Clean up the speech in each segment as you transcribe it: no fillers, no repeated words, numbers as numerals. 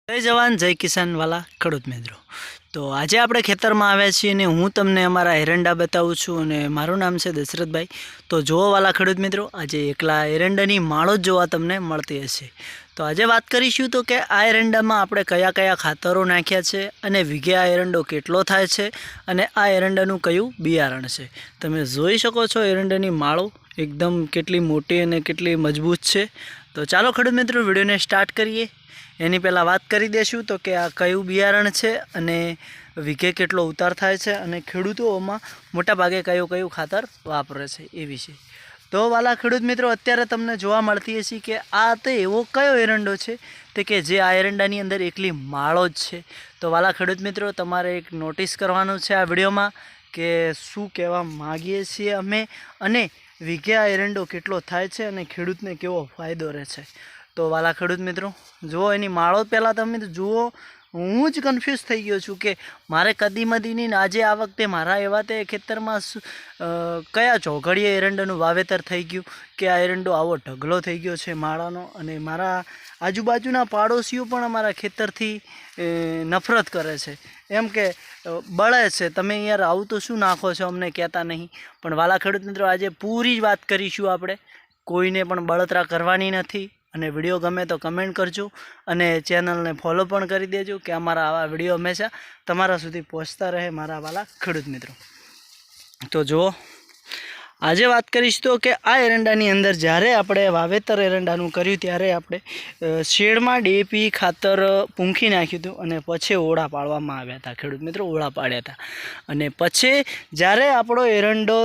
जय जवान जय किसान वाला खेडूत मित्रों। तो आज આપણે ખેતરમાં આવ્યા છીએ અને હું તમને અમારા એરંડા બતાવું છું અને મારું નામ છે દશરથભાઈ। તો જોવા વાલા ખેડૂત મિત્રો, આજે એકલા એરંડાની માળો જ જોવા તમને મળતી હશે। તો આજે વાત કરીશું તો કે આ એરંડામાં આપણે કયા કયા ખાતરો નાખ્યા છે અને વીઘે આ એરંડો કેટલો થાય છે અને આ એરંડાનું કયું બિયારણ છે। તમે જોઈ શકો છો એરંડાની માળો એકદમ કેટલી મોટી અને કેટલી મજબૂત છે। તો ચાલો ખેડૂત મિત્રો વિડીયોને સ્ટાર્ટ કરીએ। એની પહેલાં વાત કરી દઈશું તો કે આ કયું બિયારણ છે અને વીઘે કેટલો ઉતાર થાય છે અને ખેડૂતોમાં મોટાભાગે કયું ખાતર વાપરે છે એ વિશે। તો વાલા ખેડૂત મિત્રો, અત્યારે તમને જોવા મળતી હશે કે આ તો એવો કયો એરંડો છે તે કે જે આ એરંડાની અંદર એકલી માળો જ છે। તો વાલા ખેડૂત મિત્રો, તમારે એક નોટિસ કરવાનું છે આ વિડીયોમાં કે શું કહેવા માગીએ છીએ અમે અને વીઘે આ એરંડો કેટલો થાય છે અને ખેડૂતને કેવો ફાયદો રહે છે। તો વાલા ખેડૂત મિત્રો, જુઓ એની માળો પહેલાં તમે જુઓ, હું જ કન્ફ્યુઝ થઈ ગયો છું કે મારે કદીમદીની આજે આ વખતે મારા એવા તે ખેતરમાં કયા ચોઘડીએ એરંડાનું વાવેતર થઈ ગયું કે આ એરંડો આવો ઢગલો થઈ ગયો છે માળાનો। અને મારા આજુબાજુના પાડોશીઓ પણ અમારા ખેતરથી નફરત કરે છે, એમ કે બળે છે, તમે યાર આવું તો શું નાખો છો, અમને કહેતા નહીં। પણ વાલા ખેડૂત મિત્રો, આજે પૂરી જ વાત કરીશું આપણે, કોઈને પણ બળતરા કરવાની નથી। અને વિડીયો ગમે તો કમેન્ટ કરજો અને ચેનલને ફોલો પણ કરી દેજો કે અમારા આવા વિડીયો હંમેશા તમારા સુધી પહોંચતા રહે મારા વાલા ખેડૂત મિત્રો। તો જુઓ, આજે વાત કરીશ તો કે આ એરંડાની અંદર જ્યારે આપણે વાવેતર એરંડાનું કર્યું ત્યારે આપણે શેડમાં ડીએપી ખાતર પૂંખી નાખ્યું હતું અને પછી ઓળા પાડવામાં આવ્યા હતા ખેડૂત મિત્રો, ઓળા પાડ્યા હતા। અને પછી જ્યારે આપણો એરંડો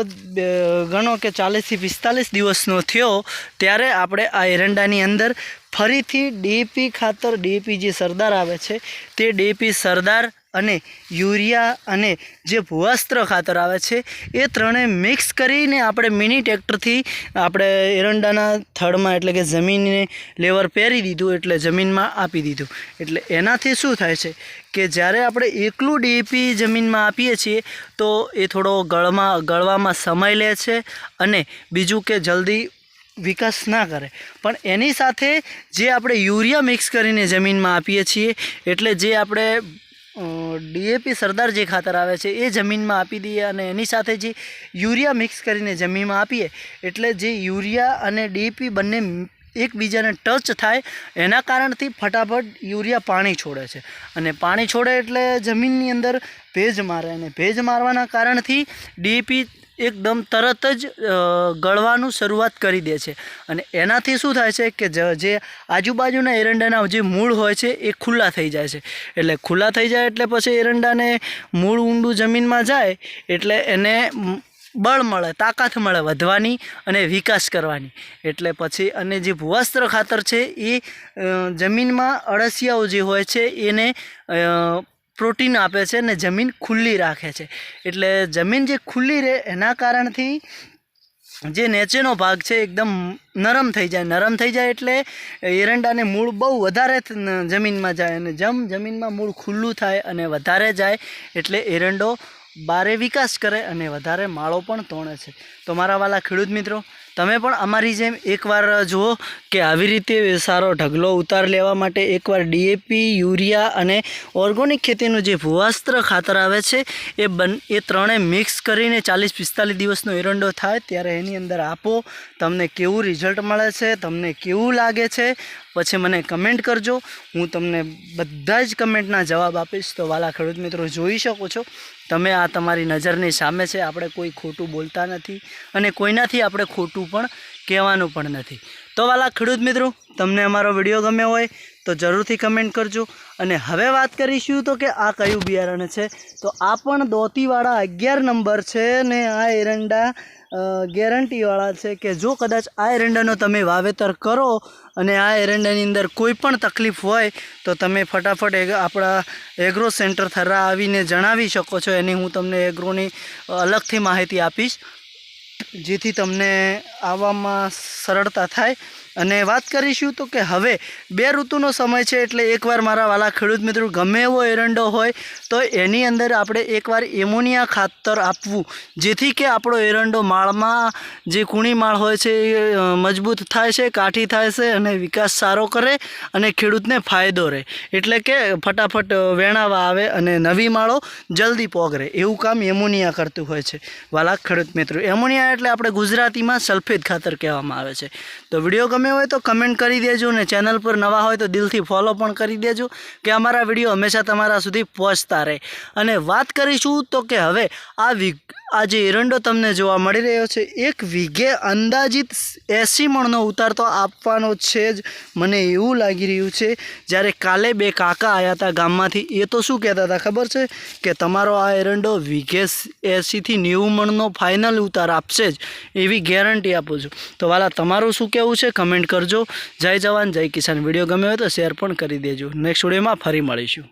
ગણો કે 40થી 45 દિવસનો થયો ત્યારે આપણે આ એરંડાની અંદર ફરીથી ડીએપી ખાતર, ડીએપી જે સરદાર આવે છે તે ડીએપી સરદાર અને યુરિયા અને જે ભૂવસ્ત્ર ખાતર આવે છે એ ત્રણેય મિક્સ કરીને આપણે મિની ટ્રેક્ટરથી આપણે એરંડાના થડમાં એટલે કે જમીનને લેવર પહેરી દીધું, એટલે જમીનમાં આપી દીધું। એટલે એનાથી શું થાય છે કે જ્યારે આપણે એકલું ડીએપી જમીનમાં આપીએ છીએ તો એ થોડો ગળવામાં સમય લે છે અને બીજું કે જલ્દી વિકાસ ના કરે। પણ એની સાથે જે આપણે યુરિયા મિક્સ કરીને જમીનમાં આપીએ છીએ, એટલે જે આપણે ડીએપી સરદાર જે ખાતર આવે છે એ જમીનમાં આપી દઈએ અને એની સાથે જે યુરિયા મિક્સ કરીને જમીનમાં આપીએ, એટલે જે યુરિયા અને ડીએપી બંને એકબીજાને ટચ થાય એના કારણથી ફટાફટ યુરિયા પાણી છોડે છે અને પાણી છોડે એટલે જમીનની અંદર ભેજ મારે અને ભેજ મારવાના કારણથી ડીએપી એકદમ તરત જ ગળવાનું શરૂઆત કરી દે છે। અને એનાથી શું થાય છે કે જે આજુબાજુના એરંડાના જે મૂળ હોય છે એ ખુલ્લા થઈ જાય છે। એટલે ખુલ્લા થઈ જાય એટલે પછી એરંડાને મૂળ ઊંડું જમીનમાં જાય એટલે એને બળ મળે, તાકાત મળે વધવાની અને વિકાસ કરવાની। એટલે પછી અને જે ભૂવસ્ત્ર ખાતર છે એ જમીનમાં અળસિયાઓ જે હોય છે એને પ્રોટીન આપે છે અને જમીન ખુલ્લી રાખે છે। એટલે જમીન જે ખુલ્લી રહે એના કારણથી જે નીચેનો ભાગ છે એકદમ નરમ થઈ જાય। નરમ થઈ જાય એટલે એરંડાને મૂળ બહુ વધારે જમીનમાં જાય અને જમીનમાં મૂળ ખુલ્લું થાય અને વધારે જાય એટલે એરંડો બારે વિકાસ કરે અને વધારે માળો પણ તોણે છે। તો મારા વાલા ખેડૂત મિત્રો, તમે પણ અમારી જેમ એકવાર જુઓ કે આવી રીતે સારો ઢગલો ઉતાર લેવા માટે એકવાર ડીએપી, યુરિયા અને ઓર્ગોનિક ખેતીનું જે ભૂવસ્ત્ર ખાતર આવે છે એ ત્રણે મિક્સ કરીને 40-45 દિવસનો એરંડો થાય ત્યારે એની અંદર આપો। તમને કેવું રિઝલ્ટ મળે છે, તમને કેવું લાગે છે, પછી મને કમેન્ટ કરજો, હું તમને બધા જ કમેન્ટના જવાબ આપીશ। તો વાલા ખેડૂત મિત્રો, જોઈ શકો છો તમે, આ તમારી નજરની સામે છે, આપણે કોઈ ખોટું બોલતા નથી અને કોઈનાથી આપણે ખોટું પણ કહેવાનું પણ નથી। તો વાલા ખેડૂત મિત્રો, તમને અમારો વિડીયો ગમ્યો હોય તો જરૂરથી કમેન્ટ કરજો। અને હવે વાત કરીશું તો કે આ કયું બિયારણ છે, તો આ પણ દોતીવાળા 11 નંબર છે ને આ એરંડા ગેરંટીવાળા છે કે જો કદાચ આ એરંડાનો તમે વાવેતર કરો અને આ એરંડાની અંદર કોઈ પણ તકલીફ હોય તો તમે ફટાફટ આપણા એગ્રો સેન્ટર થરા આવીને જણાવી શકો છો। એની હું તમને એગ્રોની અલગથી માહિતી આપીશ જેથી તમને આવવામાં સરળતા થાય અને વાત કરીશું તો કે હવે 2 ઋતુનો સમય છે, એટલે એકવાર મારા વાલા ખેડૂત મિત્રો ગમે એવો એરંડો હોય તો એની અંદર આપણે એકવાર એમોનિયા ખાતર આપવું, જેથી કે આપણો એરંડો માળમાં જે કૂણી માળ હોય છે એ મજબૂત થાય છે, કાઠી થાય છે અને વિકાસ સારો કરે અને ખેડૂતને ફાયદો રહે, એટલે કે ફટાફટ વેણાવા આવે અને નવી માળો જલ્દી પોગરે, એવું કામ એમોનિયા કરતું હોય છે વાલા ખેડૂત મિત્રો. એમોનિયા એટલે આપણે ગુજરાતીમાં સલ્ફેટ ખાતર કહેવામાં આવે છે. તો વિડીયો ગમે હોય તો કમેન્ટ કરી દેજો, અને ચેનલ પર નવા હોય તો દિલથી ફોલો પણ કરી દેજો કે અમારા વિડીયો હંમેશા તમારા સુધી પહોંચતા રહે. અને વાત કરીશું તો કે હવે આ જે એરંડો તમને જોવા મળી રહ્યો છે, 1 વીઘે અંદાજિત 80 મણનો ઉતાર તો આપવાનો છે જ, મને એવું લાગી રહ્યું છે. જ્યારે કાલે 2 કાકા આવ્યા હતા ગામમાંથી, એ તો શું કહેતા હતા ખબર છે કે તમારો આ એરંડો વીઘે 80 થી 90 મણનો ફાઇનલ ઉતાર આપશે જ, એવી ગેરંટી આપું છું. તો વાલા તમારું શું કહેવું છે કમેન્ટ કરજો. જય જવાન જય કિસાન. વિડીયો ગમ્યો હોય તો શેર પણ કરી દેજો. નેક્સ્ટ વિડીયોમાં ફરી મળીશું.